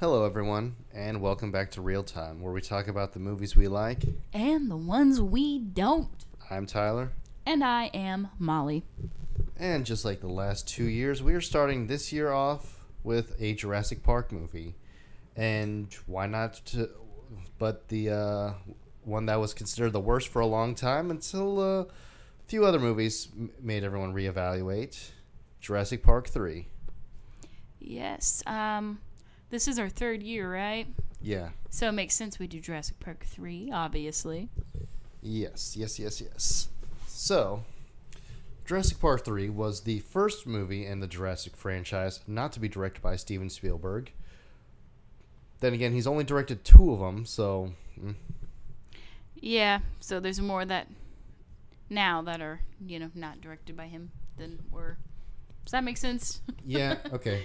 Hello, everyone, and welcome back to Real Time, where we talk about the movies we like. And the ones we don't. I'm Tyler. And I am Molly. And just like the last 2 years, we are starting this year off with a Jurassic Park movie. And why not? But the one that was considered the worst for a long time until a few other movies made everyone reevaluate. Jurassic Park 3. Yes. This is our third year, right? Yeah. So it makes sense we do Jurassic Park 3, obviously. Yes. So, Jurassic Park 3 was the first movie in the Jurassic franchise not to be directed by Steven Spielberg. Then again, he's only directed 2 of them, so... Yeah, so there's more that now that are, not directed by him than were. Does that make sense? Yeah, okay.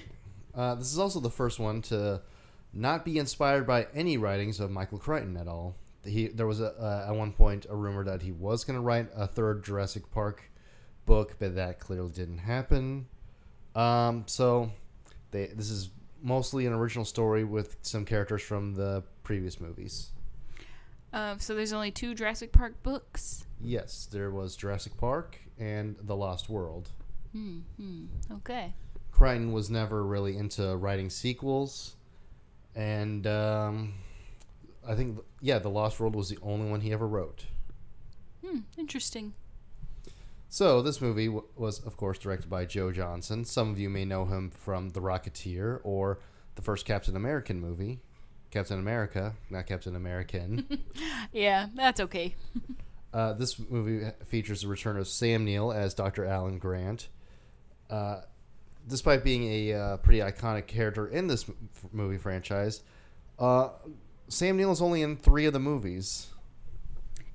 This is also the first one to not be inspired by any writings of Michael Crichton at all. There was at one point a rumor that he was going to write a third Jurassic Park book, but that clearly didn't happen. This is mostly an original story with some characters from the previous movies. So there's only 2 Jurassic Park books? Yes, there was Jurassic Park and The Lost World. Okay. Crichton was never really into writing sequels, and I think, The Lost World was the only one he ever wrote. Interesting. So this movie was, of course, directed by Joe Johnston. Some of you may know him from The Rocketeer or the first Captain American movie. Captain America, not Captain American. Yeah, that's okay. This movie features the return of Sam Neill as Dr. Alan Grant. Despite being a pretty iconic character in this movie franchise, Sam Neill is only in 3 of the movies.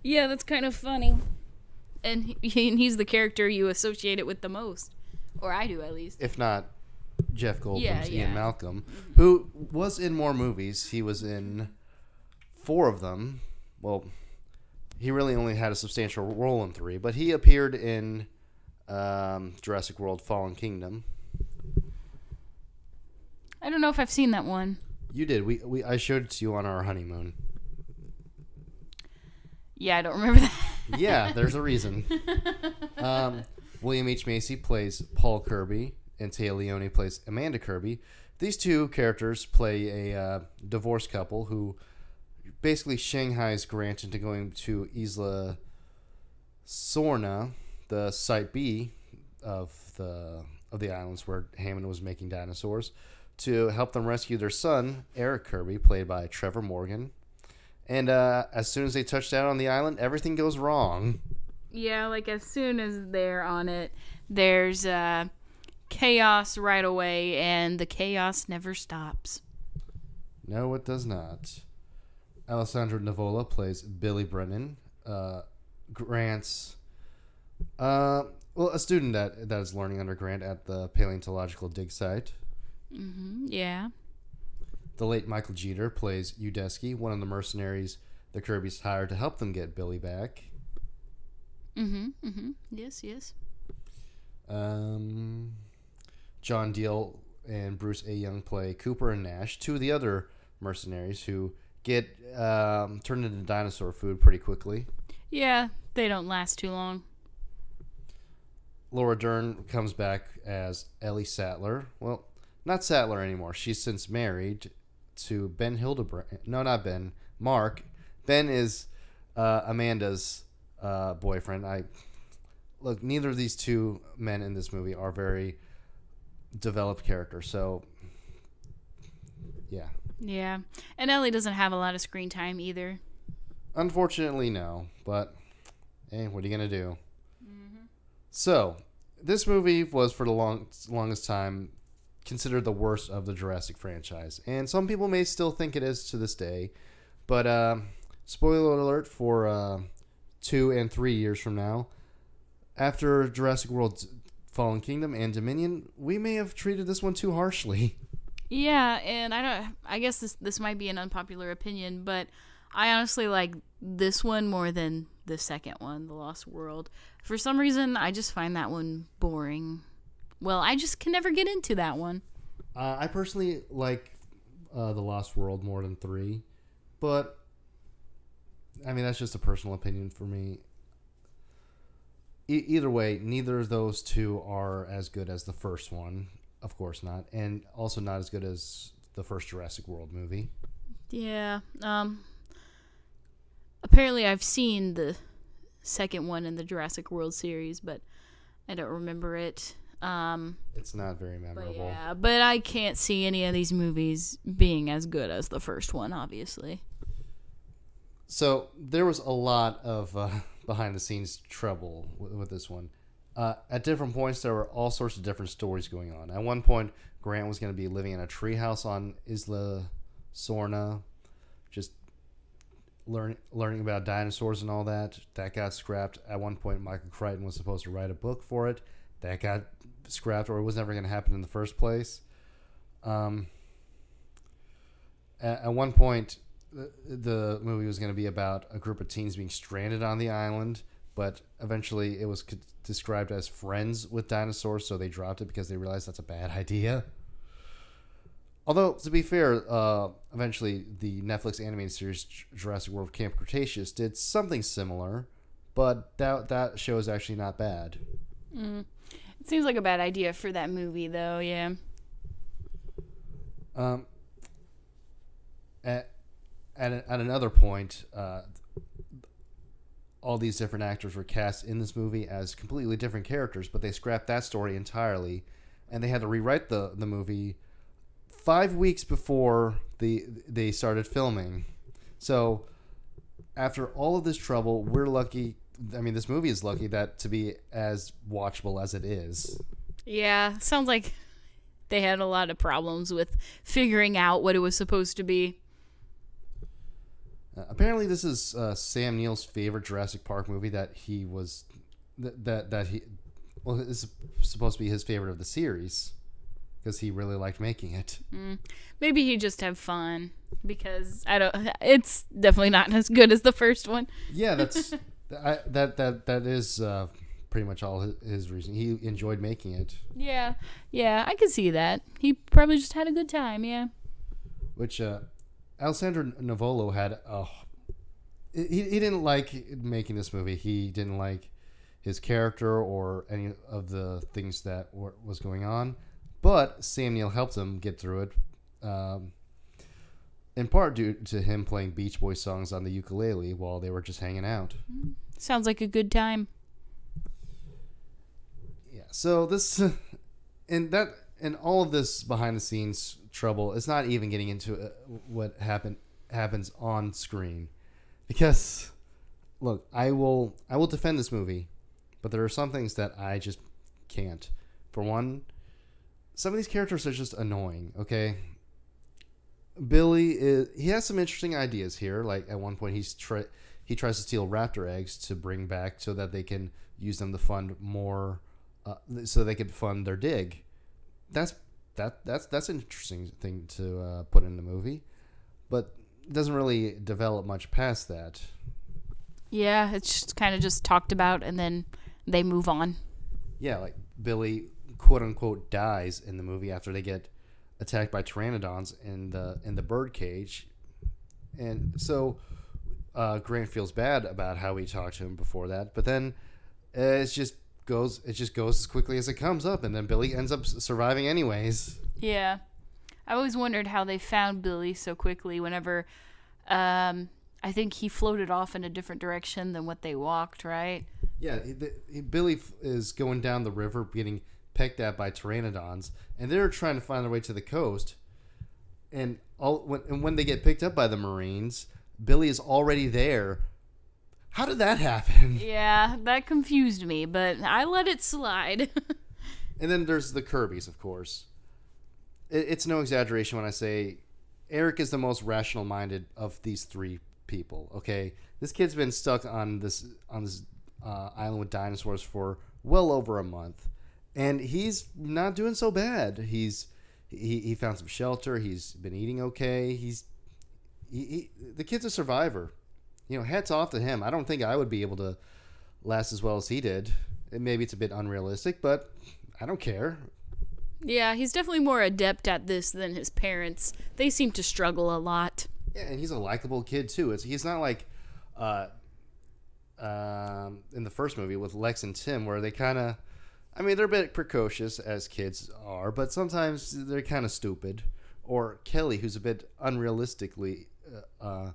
Yeah, that's kind of funny. And he's the character you associate it with the most. Or I do, at least. If not Jeff Goldblum's Ian Malcolm, Mm-hmm. who was in more movies. He was in 4 of them. Well, he really only had a substantial role in 3, but he appeared in Jurassic World Fallen Kingdom. I don't know if I've seen that one. You did. I showed it to you on our honeymoon. Yeah, I don't remember that. Yeah, there's a reason. William H. Macy plays Paul Kirby, and Téa Leoni plays Amanda Kirby. These 2 characters play a divorced couple who basically shanghais Grant into going to Isla Sorna, the Site B of the islands where Hammond was making dinosaurs, to help them rescue their son, Eric Kirby, played by Trevor Morgan. And as soon as they touch down on the island, everything goes wrong. Yeah, like as soon as they're on it, there's chaos right away, and the chaos never stops. No, it does not. Alessandro Nivola plays Billy Brennan, Grant's... a student that is learning under Grant at the paleontological dig site. Yeah. The late Michael Jeter plays Udesky, one of the mercenaries the Kirbys hired to help them get Billy back. Yes. John Deal and Bruce A. Young play Cooper and Nash, 2 of the other mercenaries who get turned into dinosaur food pretty quickly. Yeah, they don't last too long. Laura Dern comes back as Ellie Sattler. Well, not Sattler anymore. She's since married to Ben Hildebrand. No, not Ben. Mark. Ben is Amanda's boyfriend. Look, neither of these 2 men in this movie are very developed characters. So, yeah. Yeah, and Ellie doesn't have a lot of screen time either. Unfortunately, no. But, hey, what are you going to do? So, this movie was for the longest time considered the worst of the Jurassic franchise. And some people may still think it is to this day. But, spoiler alert for 2 and 3 years from now, after Jurassic World Fallen Kingdom and Dominion, we may have treated this one too harshly. Yeah, and I guess this might be an unpopular opinion, but I honestly like this one more than the second one, The Lost World. For some reason, I just find that one boring. Well, I just can never get into that one. I personally like The Lost World more than 3, but I mean that's just a personal opinion for me. Either way, neither of those two are as good as the first one. Of course not, and also not as good as the first Jurassic World movie. Yeah. Apparently, I've seen the second one in the Jurassic World series, but I don't remember it. It's not very memorable. But I can't see any of these movies being as good as the first one, obviously. So there was a lot of behind-the-scenes trouble with this one. At different points, there were all sorts of different stories going on. At one point, Grant was going to be living in a treehouse on Isla Sorna, just learning about dinosaurs and all that. That got scrapped. At one point, Michael Crichton was supposed to write a book for it. That got scrapped, or it was never going to happen in the first place. At one point, the movie was going to be about a group of teens being stranded on the island, but eventually it was described as friends with dinosaurs, so they dropped it because they realized that's a bad idea. Although, to be fair, eventually the Netflix animated series Jurassic World Camp Cretaceous did something similar, but that show is actually not bad. It seems like a bad idea for that movie, though, yeah. At another point, all these different actors were cast in this movie as completely different characters, but they scrapped that story entirely, and they had to rewrite the movie 5 weeks before they started filming. So after all of this trouble, we're lucky. I mean, this movie is lucky to be as watchable as it is. Yeah, sounds like they had a lot of problems with figuring out what it was supposed to be. Apparently, this is Sam Neill's favorite Jurassic Park movie. This is supposed to be his favorite of the series because he really liked making it. Maybe he just had fun because it's definitely not as good as the first one. Yeah, that is pretty much all his reason. He enjoyed making it. Yeah, I can see that. He probably just had a good time. Yeah. Which Alessandro Nivola had he didn't like making this movie. He didn't like his character or any of the things that was going on. But Sam Neill helped him get through it, in part due to him playing Beach Boys songs on the ukulele while they were just hanging out. Sounds like a good time. Yeah. So this and all of this behind the scenes trouble is not even getting into what happens on screen, because look, I will defend this movie, but there are some things that I just can't. For one, some of these characters are just annoying. Okay, Billy he has some interesting ideas here. Like at one point, he tries to steal raptor eggs to bring back so that they can use them to fund more, so they can fund their dig. That's an interesting thing to put in the movie, but it doesn't really develop much past that. Yeah, it's just kind of just talked about and then they move on. Yeah, like Billy quote unquote dies in the movie after they get attacked by pteranodons in the bird cage, and so Grant feels bad about how we talked to him before that, but then it just goes as quickly as it comes up, and then Billy ends up surviving anyways. Yeah, I always wondered how they found Billy so quickly. Whenever I think he floated off in a different direction than what they walked, right? Yeah, Billy is going down the river, getting pecked at by pteranodons, and they're trying to find their way to the coast. And when they get picked up by the Marines, Billy is already there. How did that happen? Yeah, that confused me, but I let it slide. And then there's the Kirbys, of course. It's no exaggeration when I say Eric is the most rational-minded of these three people. Okay, this kid's been stuck on this island with dinosaurs for well over a month, and he's not doing so bad. He found some shelter. He's been eating okay. The kid's a survivor. You know, hats off to him. I don't think I would be able to last as well as he did. Maybe it's a bit unrealistic, but I don't care. Yeah, he's definitely more adept at this than his parents. They seem to struggle a lot. Yeah, and he's a likable kid too. He's not like in the first movie with Lex and Tim, where they kind of, I mean, they're a bit precocious as kids are, but sometimes they're kind of stupid. Or Kelly, who's a bit unrealistically, well,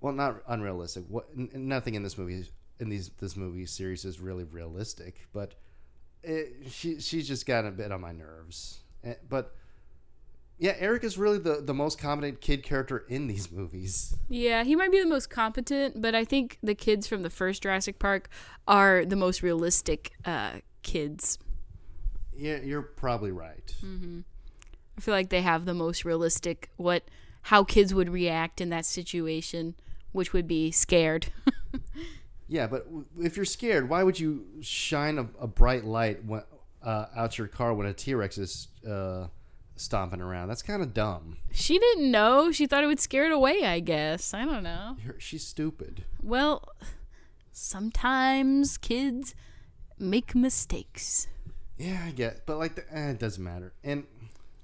not unrealistic. Nothing in this movie, this movie series is really realistic, but she's just got a bit on my nerves. But yeah, Eric is really the most competent kid character in these movies. Yeah, he might be the most competent, but I think the kids from the first Jurassic Park are the most realistic kids. Yeah, you're probably right. Mm-hmm. I feel like they have the most realistic how kids would react in that situation, which would be scared. Yeah, but if you're scared, why would you shine a bright light out your car when a T-Rex is stomping around? That's kind of dumb. She didn't know. She thought it would scare it away, I guess. I don't know. She's stupid. Well, sometimes kids make mistakes. Yeah, I get, but it doesn't matter. And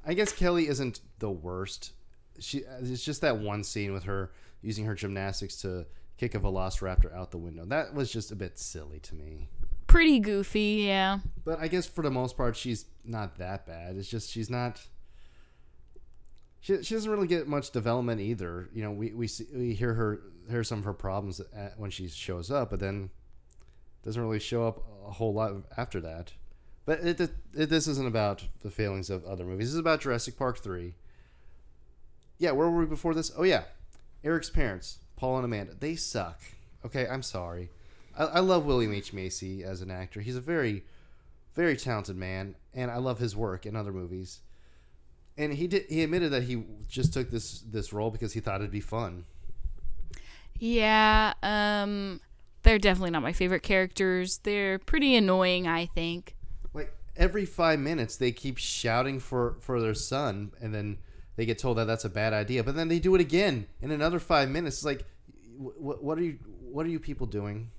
I guess Kelly isn't the worst. It's just that one scene with her using her gymnastics to kick a velociraptor out the window. That was just a bit silly to me. Pretty goofy, yeah. But I guess for the most part, she's not that bad. It's just she's not. She doesn't really get much development either. You know, we hear some of her problems when she shows up, but then doesn't really show up a whole lot after that. But this isn't about the failings of other movies. This is about Jurassic Park 3. Yeah, where were we before this? Oh, yeah. Eric's parents, Paul and Amanda, they suck. Okay, I'm sorry. I love William H. Macy as an actor. He's a very, very talented man, and I love his work in other movies. And he admitted that he just took this role because he thought it'd be fun. Yeah, they're definitely not my favorite characters. They're pretty annoying, I think. Like, every 5 minutes, they keep shouting for their son, and then they get told that that's a bad idea. But then they do it again in another 5 minutes. It's like, what are you people doing?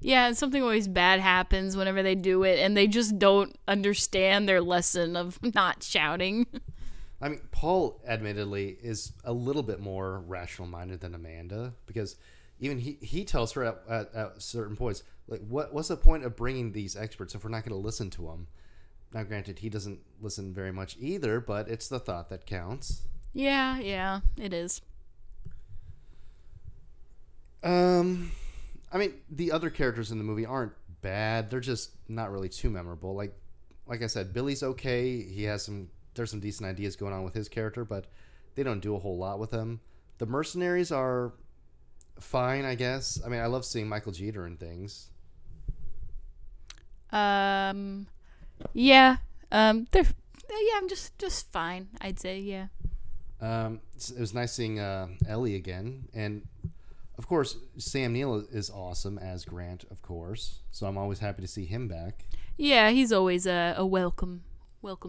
Yeah, and something always bad happens whenever they do it, and they just don't understand their lesson of not shouting. I mean, Paul, admittedly, is a little bit more rational-minded than Amanda, because even he tells her at certain points, like, what's the point of bringing these experts if we're not going to listen to them? Now, granted, he doesn't listen very much either, but it's the thought that counts. Yeah, it is. I mean, the other characters in the movie aren't bad. They're just not really too memorable. Like I said, Billy's okay. There's some decent ideas going on with his character, but they don't do a whole lot with him. The mercenaries are fine, I guess. I mean, I love seeing Michael Jeter and things. Yeah. I'm just fine, I'd say, yeah. It was nice seeing Ellie again, and of course, Sam Neill is awesome as Grant, of course. So I'm always happy to see him back. Yeah, he's always a welcome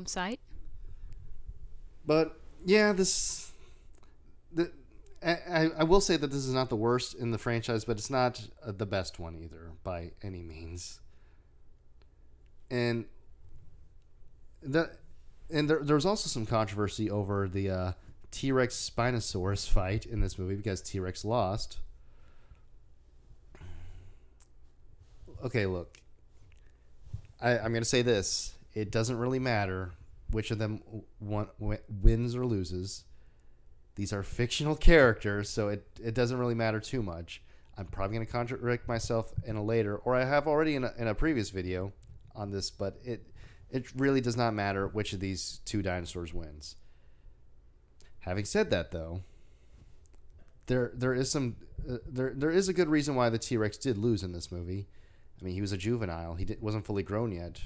sight. But yeah, I will say that this is not the worst in the franchise, but it's not the best one either by any means. And there was also some controversy over the T-Rex Spinosaurus fight in this movie because T-Rex lost. Okay, look. I'm going to say this. It doesn't really matter which of them wins or loses. These are fictional characters, so it doesn't really matter too much. I'm probably going to contradict myself in a later, or I have already in a previous video on this, but it really does not matter which of these two dinosaurs wins. Having said that, though, there is a good reason why the T-Rex did lose in this movie. I mean, he was a juvenile. He wasn't fully grown yet.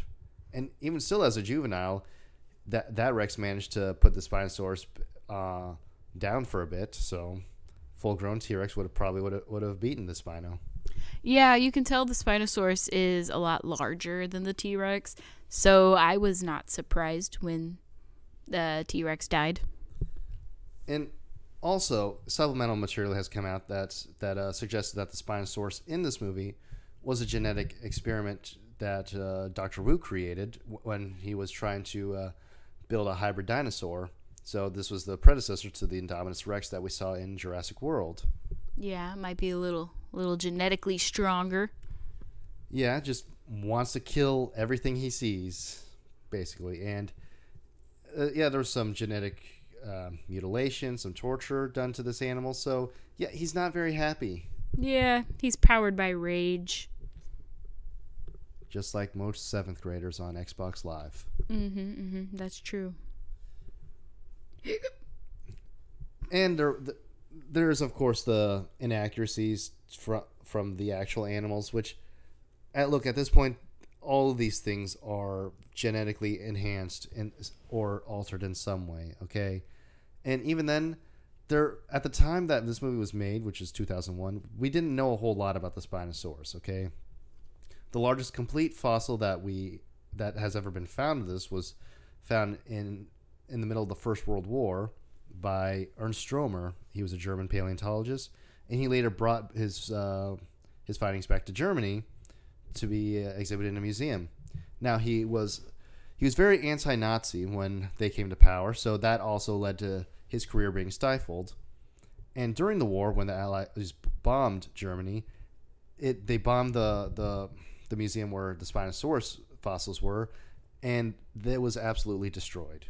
And even still as a juvenile, that Rex managed to put the Spinosaurus down for a bit. So full-grown T-Rex would have beaten the Spino. Yeah, you can tell the Spinosaurus is a lot larger than the T-Rex. So I was not surprised when the T-Rex died. And also, supplemental material has come out that suggested that the Spinosaurus in this movie was a genetic experiment that Dr. Wu created when he was trying to build a hybrid dinosaur. So this was the predecessor to the Indominus Rex that we saw in Jurassic World. Yeah, it might be a little genetically stronger. Yeah, just wants to kill everything he sees, basically. And yeah, there was some genetic mutilation, some torture done to this animal. So yeah, he's not very happy. Yeah, he's powered by rage. Just like most 7th graders on Xbox Live. That's true. And there's, of course, the inaccuracies from the actual animals, which, at this point, all of these things are genetically enhanced or altered in some way, okay? And even then, at the time that this movie was made, which is 2001, we didn't know a whole lot about the Spinosaurus, okay? The largest complete fossil that has ever been found of this was found in the middle of the First World War by Ernst Stromer. He was a German paleontologist, and he later brought his findings back to Germany to be exhibited in a museum. Now, he was very anti-Nazi when they came to power, so that also led to his career being stifled. And during the war, when the Allies bombed Germany, they bombed the museum where the Spinosaurus fossils were, and it was absolutely destroyed.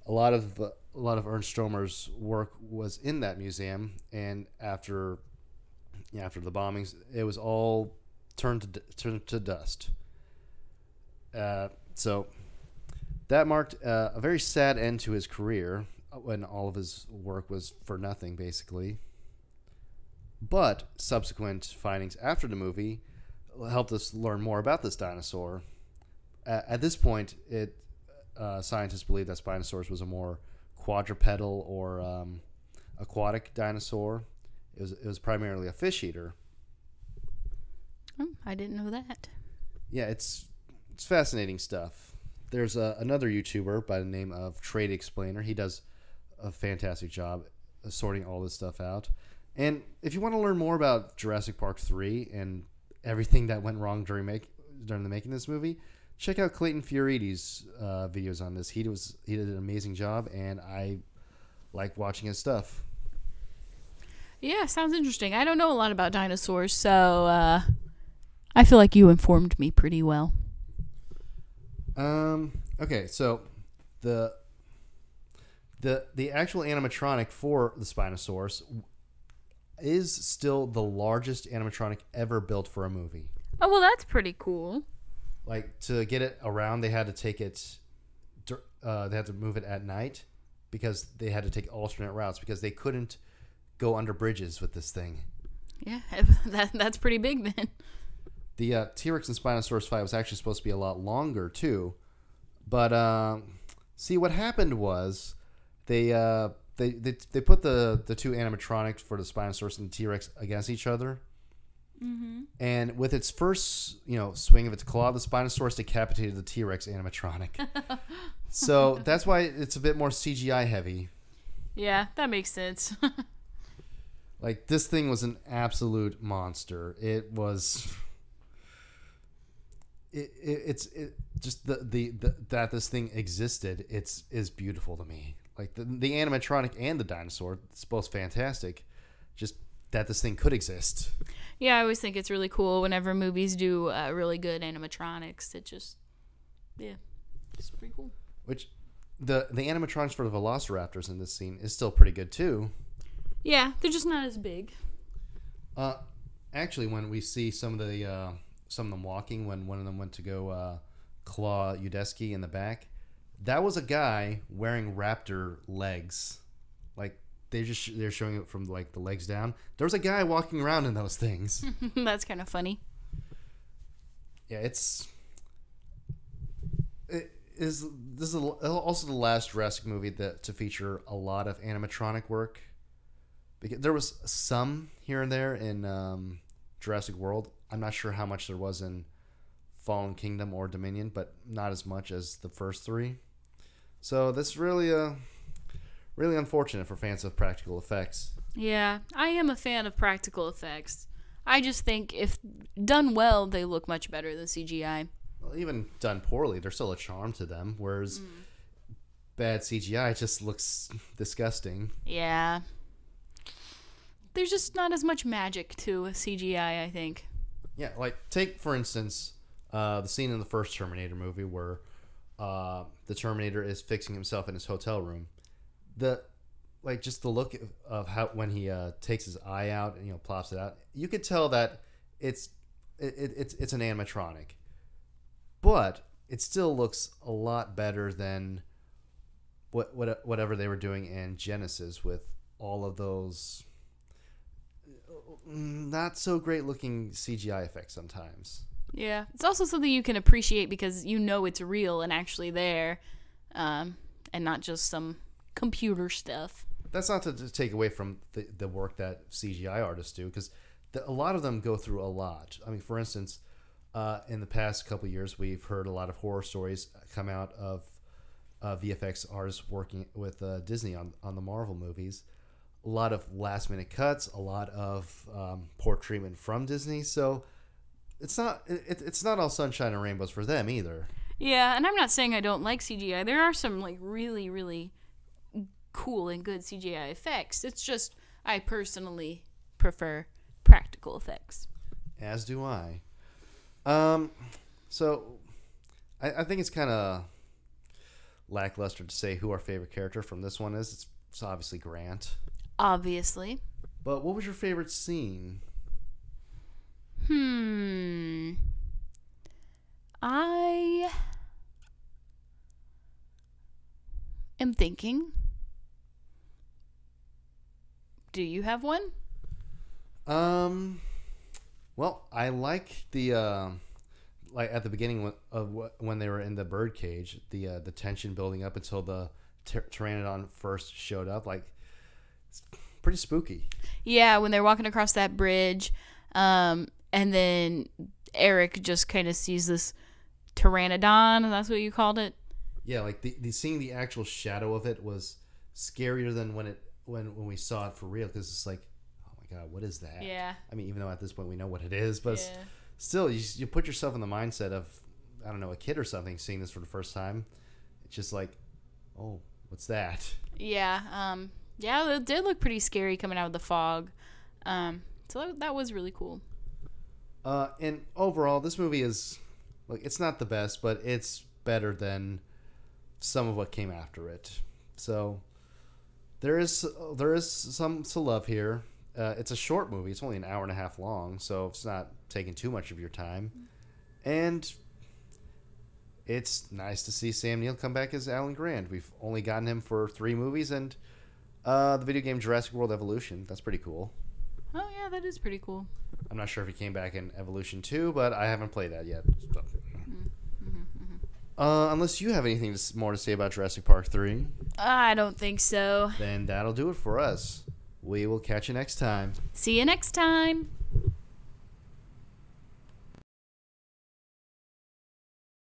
A lot of Ernst Stromer's work was in that museum, and after the bombings, it was all turned to dust. So that marked a very sad end to his career, when all of his work was for nothing, basically. But subsequent findings after the movie helped us learn more about this dinosaur. At this point, scientists believe that Spinosaurus was a more quadrupedal or aquatic dinosaur. It was primarily a fish eater. Oh, I didn't know that. Yeah, it's fascinating stuff. There's another YouTuber by the name of Trade Explainer. He does a fantastic job of sorting all this stuff out. And if you want to learn more about Jurassic Park 3 and everything that went wrong during the making of this movie, check out Clayton Fioriti's videos on this. He did an amazing job, and I like watching his stuff. Yeah, sounds interesting. I don't know a lot about dinosaurs, so I feel like you informed me pretty well. Okay, so the actual animatronic for the Spinosaurus is still the largest animatronic ever built for a movie. Oh, well, that's pretty cool. Like, to get it around, they had to take it. They had to move it at night because they had to take alternate routes because they couldn't go under bridges with this thing. Yeah, that's pretty big then. The T-Rex and Spinosaurus fight was actually supposed to be a lot longer too, but see, what happened was they put the two animatronics for the Spinosaurus and the T-Rex against each other. Mm-hmm. And with its first, swing of its claw, the Spinosaurus decapitated the T-Rex animatronic. So that's why it's a bit more CGI heavy. Yeah, that makes sense. Like, this thing was an absolute monster. It was. It's just that this thing existed. Is beautiful to me. Like the animatronic and the dinosaur, it's both fantastic. Just that this thing could exist. Yeah, I always think it's really cool whenever movies do really good animatronics. It's pretty cool. Which the animatronics for the Velociraptors in this scene is still pretty good too. Yeah, they're just not as big. Actually, when we see some of them walking, when one of them went to go claw Udesky in the back, that was a guy wearing raptor legs. Like, they're showing it from like the legs down. There was a guy walking around in those things. That's kind of funny. Yeah, this is also the last Jurassic movie to feature a lot of animatronic work. Because there was some here and there in Jurassic World. I'm not sure how much there was in Fallen Kingdom or Dominion, but not as much as the first three. So that's really unfortunate for fans of practical effects. Yeah, I am a fan of practical effects. I just think if done well, they look much better than CGI. even done poorly, there's still a charm to them. Whereas bad CGI just looks disgusting. Yeah. There's just not as much magic to CGI, I think. Yeah, like take for instance the scene in the first Terminator movie where the Terminator is fixing himself in his hotel room. Just the look of how when he takes his eye out and plops it out, you could tell that it's an animatronic, but it still looks a lot better than whatever they were doing in Genesis with all of those not so great looking CGI effects sometimes. Yeah, it's also something you can appreciate because it's real and actually there, and not just some computer stuff. That's not to take away from the work that CGI artists do, because a lot of them go through a lot. I mean, for instance, in the past couple of years, we've heard a lot of horror stories come out of VFX artists working with Disney on the Marvel movies. A lot of last-minute cuts, a lot of poor treatment from Disney. So it's not all sunshine and rainbows for them either. Yeah, and I'm not saying I don't like CGI. There are some really, really cool and good CGI effects. It's just I personally prefer practical effects. As do I. So I think it's kind of lackluster to say who our favorite character from this one is. It's obviously Grant. Obviously. But what was your favorite scene? I am thinking. Do you have one? Well, I like the like at the beginning when they were in the bird cage, the tension building up until the Pteranodon first showed up. Like, it's pretty spooky. Yeah, when they're walking across that bridge, and then Eric just kind of sees this Pteranodon. That's what you called it. Yeah, like the seeing the actual shadow of it was scarier than when we saw it for real, because it's like, oh my god, what is that? Yeah. I mean, even though at this point we know what it is, but still, you put yourself in the mindset of, I don't know, a kid or something seeing this for the first time. It's just like, oh, what's that? Yeah. Yeah, it did look pretty scary coming out of the fog. So that was really cool. And overall, this movie is, like, it's not the best, but it's better than some of what came after it. So there is some to love here. It's a short movie. It's only an hour and a half long, so it's not taking too much of your time. And it's nice to see Sam Neill come back as Alan Grant. We've only gotten him for 3 movies, and the video game Jurassic World Evolution. That's pretty cool. Oh, yeah, that is pretty cool. I'm not sure if he came back in Evolution 2, but I haven't played that yet. So. Unless you have anything more to say about Jurassic Park 3. I don't think so. Then that'll do it for us. We will catch you next time. See you next time.